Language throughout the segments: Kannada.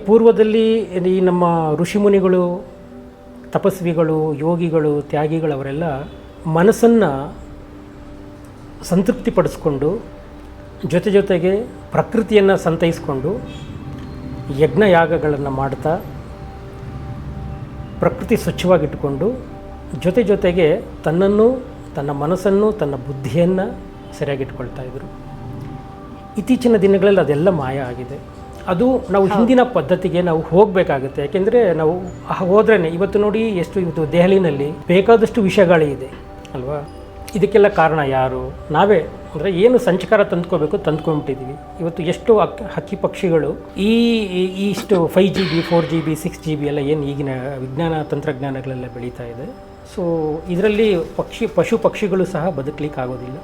ಪೂರ್ವದಲ್ಲಿ ಈ ನಮ್ಮ ಋಷಿಮುನಿಗಳು, ತಪಸ್ವಿಗಳು, ಯೋಗಿಗಳು, ತ್ಯಾಗಿಗಳವರೆಲ್ಲ ಮನಸ್ಸನ್ನು ಸಂತೃಪ್ತಿಪಡಿಸ್ಕೊಂಡು ಜೊತೆಗೆ ಪ್ರಕೃತಿಯನ್ನು ಸಂತೈಸ್ಕೊಂಡು ಯಜ್ಞಯಾಗಗಳನ್ನು ಮಾಡ್ತಾ ಪ್ರಕೃತಿ ಸ್ವಚ್ಛವಾಗಿಟ್ಟುಕೊಂಡು ಜೊತೆಗೆ ತನ್ನನ್ನು, ತನ್ನ ಮನಸ್ಸನ್ನು, ತನ್ನ ಬುದ್ಧಿಯನ್ನು ಸರಿಯಾಗಿಟ್ಕೊಳ್ತಾ ಇದ್ದರು. ಇತ್ತೀಚಿನ ದಿನಗಳಲ್ಲಿ ಅದೆಲ್ಲ ಮಾಯ ಆಗಿದೆ. ಅದು ನಾವು ಹಿಂದಿನ ಪದ್ಧತಿಗೆ ನಾವು ಹೋಗಬೇಕಾಗುತ್ತೆ. ಯಾಕೆಂದರೆ ನಾವು ಹೋದ್ರೇ ಇವತ್ತು ನೋಡಿ ಎಷ್ಟು ಇವತ್ತು ದೆಹಲಿನಲ್ಲಿ ಬೇಕಾದಷ್ಟು ವಿಷಗಾಳಿ ಇದೆ ಅಲ್ವಾ. ಇದಕ್ಕೆಲ್ಲ ಕಾರಣ ಯಾರು? ನಾವೇ. ಅಂದರೆ ಏನು ಸಂಚಕಾರ ತಂದ್ಕೊಂಡ್ಬಿಟ್ಟಿದ್ದೀವಿ. ಇವತ್ತು ಎಷ್ಟು ಹಕ್ಕಿ ಪಕ್ಷಿಗಳು ಇಷ್ಟು 5GB 4GB 6GB ಎಲ್ಲ ಏನು ಈಗಿನ ವಿಜ್ಞಾನ ತಂತ್ರಜ್ಞಾನಗಳೆಲ್ಲ ಬೆಳೀತಾ ಇದೆ. ಸೊ ಇದರಲ್ಲಿ ಪಶು ಪಕ್ಷಿಗಳು ಸಹ ಬದುಕಲಿಕ್ಕೆ ಆಗೋದಿಲ್ಲ.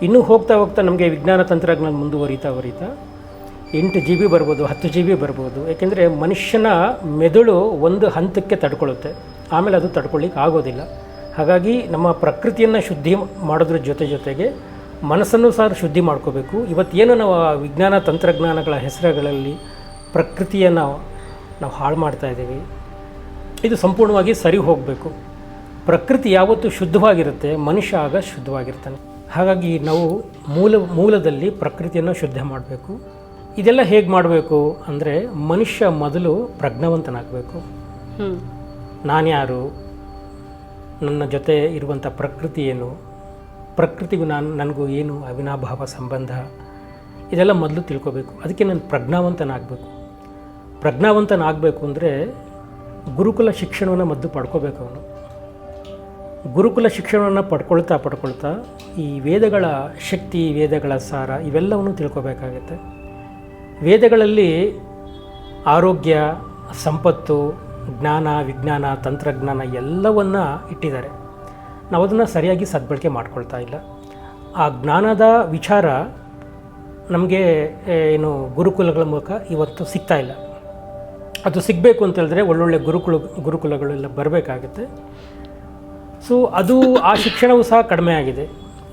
ಇನ್ನೂ ಹೋಗ್ತಾ ನಮಗೆ ವಿಜ್ಞಾನ ತಂತ್ರಜ್ಞಾನ ಮುಂದುವರಿತಾ 8GB ಬರ್ಬೋದು, 10GB ಬರ್ಬೋದು. ಏಕೆಂದರೆ ಮನುಷ್ಯನ ಮೆದುಳು ಒಂದು ಹಂತಕ್ಕೆ ತಡ್ಕೊಳ್ಳುತ್ತೆ, ಆಮೇಲೆ ಅದು ತಡ್ಕೊಳ್ಳಿಕ್ಕೆ ಆಗೋದಿಲ್ಲ. ಹಾಗಾಗಿ ನಮ್ಮ ಪ್ರಕೃತಿಯನ್ನು ಶುದ್ಧಿ ಮಾಡೋದ್ರ ಜೊತೆಗೆ ಮನಸ್ಸನ್ನು ಸಹ ಶುದ್ಧಿ ಮಾಡ್ಕೋಬೇಕು. ಇವತ್ತೇನು ನಾವು ವಿಜ್ಞಾನ ತಂತ್ರಜ್ಞಾನಗಳ ಹೆಸರುಗಳಲ್ಲಿ ಪ್ರಕೃತಿಯನ್ನು ನಾವು ಹಾಳು ಮಾಡ್ತಾ ಇದ್ದೀವಿ, ಇದು ಸಂಪೂರ್ಣವಾಗಿ ಸರಿ ಹೋಗಬೇಕು. ಪ್ರಕೃತಿ ಯಾವತ್ತೂ ಶುದ್ಧವಾಗಿರುತ್ತೆ, ಮನುಷ್ಯ ಆಗ ಶುದ್ಧವಾಗಿರ್ತಾನೆ. ಹಾಗಾಗಿ ನಾವು ಮೂಲದಲ್ಲಿ ಪ್ರಕೃತಿಯನ್ನು ಶುದ್ಧ ಮಾಡಬೇಕು. ಇದೆಲ್ಲ ಹೇಗೆ ಮಾಡಬೇಕು ಅಂದರೆ, ಮನುಷ್ಯ ಮೊದಲು ಪ್ರಜ್ಞಾವಂತನಾಗಬೇಕು. ನಾನ್ಯಾರು, ನನ್ನ ಜೊತೆ ಇರುವಂಥ ಪ್ರಕೃತಿ ಏನು, ಪ್ರಕೃತಿಗೂ ನನಗೂ ಏನು ಅವಿನಾಭಾವ ಸಂಬಂಧ, ಇದೆಲ್ಲ ಮೊದಲು ತಿಳ್ಕೊಬೇಕು. ಅದಕ್ಕೆ ನಾನು ಪ್ರಜ್ಞಾವಂತನಾಗಬೇಕು ಅಂದರೆ ಗುರುಕುಲ ಶಿಕ್ಷಣವನ್ನು ಮೊದಲು ಪಡ್ಕೋಬೇಕು. ಅವನು ಗುರುಕುಲ ಶಿಕ್ಷಣವನ್ನು ಪಡ್ಕೊಳ್ತಾ ಈ ವೇದಗಳ ಶಕ್ತಿ, ವೇದಗಳ ಸಾರ ಇವೆಲ್ಲವನ್ನು ತಿಳ್ಕೊಬೇಕಾಗತ್ತೆ. ವೇದಗಳಲ್ಲಿ ಆರೋಗ್ಯ, ಸಂಪತ್ತು, ಜ್ಞಾನ, ವಿಜ್ಞಾನ, ತಂತ್ರಜ್ಞಾನ ಎಲ್ಲವನ್ನು ಇಟ್ಟಿದ್ದಾರೆ. ನಾವು ಅದನ್ನು ಸರಿಯಾಗಿ ಸದ್ಬಳಕೆ ಮಾಡ್ಕೊಳ್ತಾ ಇಲ್ಲ. ಆ ಜ್ಞಾನದ ವಿಚಾರ ನಮಗೆ ಏನು ಗುರುಕುಲಗಳ ಮೂಲಕ ಇವತ್ತು ಸಿಗ್ತಾ ಇಲ್ಲ. ಅದು ಸಿಗಬೇಕು ಅಂತ ಹೇಳಿದ್ರೆ ಒಳ್ಳೊಳ್ಳೆ ಗುರುಕುಲಗಳೆಲ್ಲ ಬರಬೇಕಾಗುತ್ತೆ. ಸೊ ಆ ಶಿಕ್ಷಣವೂ ಸಹ ಕಡಿಮೆ ಆಗಿದೆ.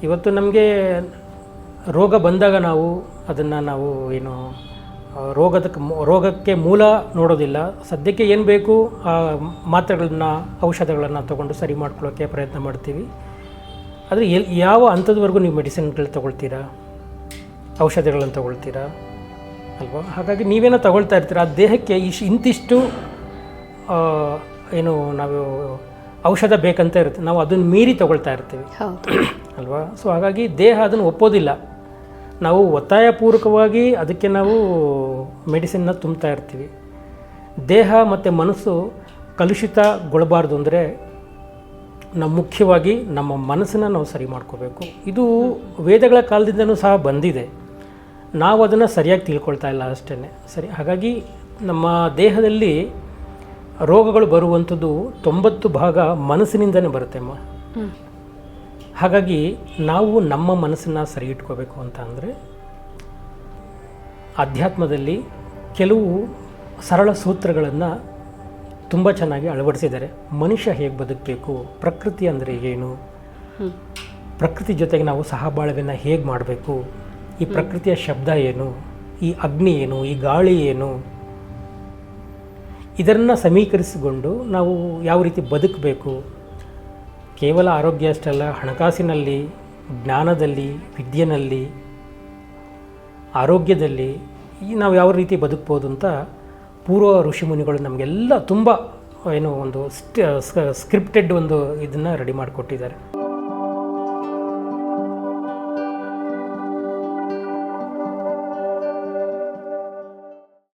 ಇವತ್ತು ನಮಗೆ ರೋಗ ಬಂದಾಗ ನಾವು ಏನು ರೋಗಕ್ಕೆ ಮೂಲ ನೋಡೋದಿಲ್ಲ. ಸದ್ಯಕ್ಕೆ ಏನು ಬೇಕು ಆ ಮಾತ್ರೆಗಳನ್ನು, ಔಷಧಗಳನ್ನು ತೊಗೊಂಡು ಸರಿ ಮಾಡ್ಕೊಳ್ಳೋಕ್ಕೆ ಪ್ರಯತ್ನ ಮಾಡ್ತೀವಿ. ಆದರೆ ಯಾವ ಹಂತದವರೆಗೂ ನೀವು ಮೆಡಿಸಿನ್ಗಳು ತೊಗೊಳ್ತೀರಾ, ಔಷಧಿಗಳನ್ನು ತೊಗೊಳ್ತೀರಾ ಅಲ್ವಾ? ಹಾಗಾಗಿ ನೀವೇನೋ ತೊಗೊಳ್ತಾ ಇರ್ತೀರ, ಆ ದೇಹಕ್ಕೆ ಇಂತಿಷ್ಟು ಏನು ನಾವು ಔಷಧ ಬೇಕಂತ ಇರುತ್ತೆ, ನಾವು ಅದನ್ನು ಮೀರಿ ತೊಗೊಳ್ತಾ ಇರ್ತೀವಿ ಅಲ್ವಾ? ಸೊ ಹಾಗಾಗಿ ದೇಹ ಅದನ್ನು ಒಪ್ಪೋದಿಲ್ಲ. ನಾವು ಒತ್ತಾಯಪೂರ್ವಕವಾಗಿ ಅದಕ್ಕೆ ನಾವು ಮೆಡಿಸಿನ್ನ ತುಂಬ್ತಾ ಇರ್ತೀವಿ. ದೇಹ ಮತ್ತು ಮನಸ್ಸು ಕಲುಷಿತಗೊಳ್ಳಬಾರ್ದು ಅಂದರೆ ಮುಖ್ಯವಾಗಿ ನಮ್ಮ ಮನಸ್ಸನ್ನು ನಾವು ಸರಿ ಮಾಡ್ಕೋಬೇಕು. ಇದು ವೇದಗಳ ಕಾಲದಿಂದನೂ ಸಹ ಬಂದಿದೆ, ನಾವು ಅದನ್ನು ಸರಿಯಾಗಿ ತಿಳ್ಕೊಳ್ತಾ ಇಲ್ಲ ಅಷ್ಟೇ. ಸರಿ, ಹಾಗಾಗಿ ನಮ್ಮ ದೇಹದಲ್ಲಿ ರೋಗಗಳು ಬರುವಂಥದ್ದು 90% ಮನಸ್ಸಿನಿಂದನೇ ಬರುತ್ತೆ ಅಮ್ಮ. ಹಾಗಾಗಿ ನಾವು ನಮ್ಮ ಮನಸ್ಸನ್ನು ಸರಿ ಇಟ್ಕೋಬೇಕು ಅಂತ ಅಂದರೆ ಅಧ್ಯಾತ್ಮದಲ್ಲಿ ಕೆಲವು ಸರಳ ಸೂತ್ರಗಳನ್ನು ತುಂಬ ಚೆನ್ನಾಗಿ ಅಳವಡಿಸಿದ್ದಾರೆ. ಮನುಷ್ಯ ಹೇಗೆ ಬದುಕಬೇಕು, ಪ್ರಕೃತಿ ಅಂದರೆ ಏನು, ಪ್ರಕೃತಿ ಜೊತೆಗೆ ನಾವು ಸಹಬಾಳ್ವೆಯನ್ನು ಹೇಗೆ ಮಾಡಬೇಕು, ಈ ಪ್ರಕೃತಿಯ ಶಬ್ದ ಏನು, ಈ ಅಗ್ನಿ ಏನು, ಈ ಗಾಳಿ ಏನು, ಇದನ್ನು ಸಮೀಕರಿಸಿಕೊಂಡು ನಾವು ಯಾವ ರೀತಿ ಬದುಕಬೇಕು. ಕೇವಲ ಆರೋಗ್ಯ ಅಷ್ಟಲ್ಲ, ಹಣಕಾಸಿನಲ್ಲಿ, ಜ್ಞಾನದಲ್ಲಿ, ವಿದ್ಯೆಯಲ್ಲಿ, ಆರೋಗ್ಯದಲ್ಲಿ ನಾವು ಯಾವ ರೀತಿ ಬದುಕ್ಬೋದು ಅಂತ ಪೂರ್ವ ಋಷಿಮುನಿಗಳು ನಮಗೆಲ್ಲ ತುಂಬ ಒಂದು ಸ್ಕ್ರಿಪ್ಟೆಡ್ ಇದನ್ನು ರೆಡಿ ಮಾಡಿಕೊಟ್ಟಿದ್ದಾರೆ.